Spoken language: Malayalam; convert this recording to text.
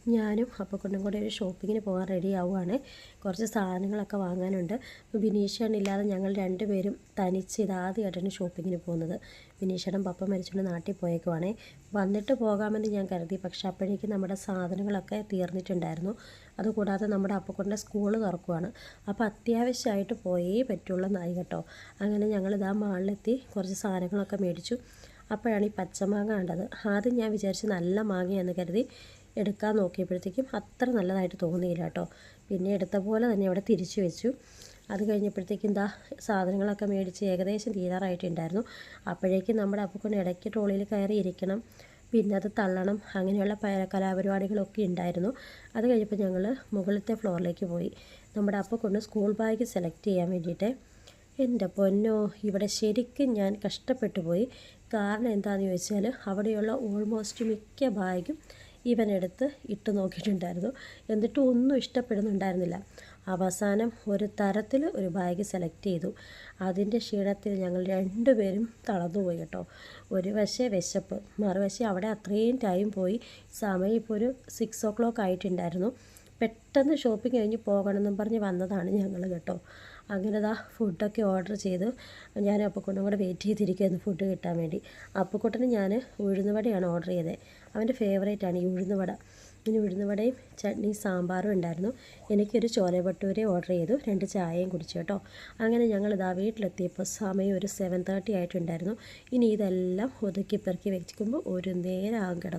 ഞാനും അപ്പക്കുട്ടനും കൂടെ ഒരു ഷോപ്പിങ്ങിന് പോകാൻ റെഡി ആവുകയാണ്. കുറച്ച് സാധനങ്ങളൊക്കെ വാങ്ങാനുണ്ട്. അപ്പോൾ ബിനീഷേട്ടനില്ലാതെ ഞങ്ങൾ രണ്ടുപേരും തനിച്ച് ഇതാദ്യമായിട്ടാണ് ഷോപ്പിങ്ങിന് പോകുന്നത്. ബിനീഷേട്ടൻ പപ്പ മരിച്ചുകൊണ്ട് നാട്ടിൽ പോയേക്കുവാണേ. വന്നിട്ട് പോകാമെന്ന് ഞാൻ കരുതി. പക്ഷേ അപ്പോഴേക്കും നമ്മുടെ സാധനങ്ങളൊക്കെ തീർന്നിട്ടുണ്ടായിരുന്നു. അതുകൂടാതെ നമ്മുടെ അപ്പക്കുട്ടൻ്റെ സ്കൂൾ തുറക്കുവാണ്. അപ്പോൾ അത്യാവശ്യമായിട്ട് പോയേ പറ്റുള്ളൂ എന്നായി കേട്ടോ. അങ്ങനെ ഞങ്ങളിതാ മാളിലെത്തി കുറച്ച് സാധനങ്ങളൊക്കെ മേടിച്ചു. അപ്പോഴാണ് ഈ പച്ചമാങ്ങ കണ്ടത്. ആദ്യം ഞാൻ വിചാരിച്ച് നല്ല മാങ്ങയാണെന്ന് കരുതി എടുക്കാൻ നോക്കിയപ്പോഴത്തേക്കും അത്ര നല്ലതായിട്ട് തോന്നിയില്ല കേട്ടോ. പിന്നെ എടുത്ത പോലെ തന്നെ അവിടെ തിരിച്ചു വെച്ചു. അത് കഴിഞ്ഞപ്പോഴത്തേക്കും സാധനങ്ങളൊക്കെ മേടിച്ച് ഏകദേശം തീരാറായിട്ടുണ്ടായിരുന്നു. അപ്പോഴേക്കും നമ്മുടെ അപ്പൂപ്പൻ ഇടയ്ക്ക് ട്രോളിയിൽ കയറി ഇരിക്കണം, പിന്നെ അത് തള്ളണം, അങ്ങനെയുള്ള കലാപരിപാടികളൊക്കെ ഉണ്ടായിരുന്നു. അത് കഴിഞ്ഞപ്പോൾ ഞങ്ങൾ മുകളിലത്തെ ഫ്ലോറിലേക്ക് പോയി നമ്മുടെ അപ്പൂപ്പൻ സ്കൂൾ ബാഗ് സെലക്ട് ചെയ്യാൻ വേണ്ടിയിട്ട്. എൻ്റെ പൊന്നോ, ഇവിടെ ശരിക്കും ഞാൻ കഷ്ടപ്പെട്ടു പോയി. കാരണം എന്താണെന്ന് ചോദിച്ചാൽ അവിടെയുള്ള ഓൾമോസ്റ്റ് മിക്ക ബാഗും ഇവനെടുത്ത് ഇട്ട് നോക്കിയിട്ടുണ്ടായിരുന്നു. എന്നിട്ടും ഒന്നും ഇഷ്ടപ്പെടുന്നുണ്ടായിരുന്നില്ല. അവസാനം ഒരു തരത്തിൽ ഒരു ബാഗ് സെലക്ട് ചെയ്തു. അതിൻ്റെ ക്ഷീണത്തിൽ ഞങ്ങൾ രണ്ടുപേരും തളർന്നുപോയി കേട്ടോ. ഒരു വശേ വിശപ്പ്, മറുവശേ അവിടെ അത്രയും ടൈം പോയി. സമയം ഇപ്പോൾ ഒരു 6 o'clock ആയിട്ടുണ്ടായിരുന്നു. പെട്ടെന്ന് ഷോപ്പിംഗ് കഴിഞ്ഞ് പോകണമെന്നും പറഞ്ഞ് വന്നതാണ് ഞങ്ങൾ കേട്ടോ. അങ്ങനെ ഫുഡൊക്കെ ഓർഡർ ചെയ്ത് ഞാൻ അപ്പക്കുട്ടനും കൂടെ വെയിറ്റ് ചെയ്തിരിക്കുകയായിരുന്നു ഫുഡ് കിട്ടാൻ വേണ്ടി. അപ്പക്കുട്ടന് ഞാൻ ഉഴുന്നുവടയാണ് ഓർഡർ ചെയ്തത്. അവൻ്റെ ഫേവറേറ്റാണ് ഈ ഉഴുന്നുവട. പിന്നെ ഉഴുന്നുവടയും ചട്നി സാമ്പാറും ഉണ്ടായിരുന്നു. എനിക്കൊരു ചോല ഭട്ടൂര ഓർഡർ ചെയ്തു, 2 ചായയും കുടിച്ചു കേട്ടോ. അങ്ങനെ ഞങ്ങളിതാ വീട്ടിലെത്തിയപ്പോൾ സമയം ഒരു 7:30 ആയിട്ടുണ്ടായിരുന്നു. ഇനി ഇതെല്ലാം ഒതുക്കി പെറുക്കി വെക്കുമ്പോൾ ഒരു നേരം ആകും കിടക്കും.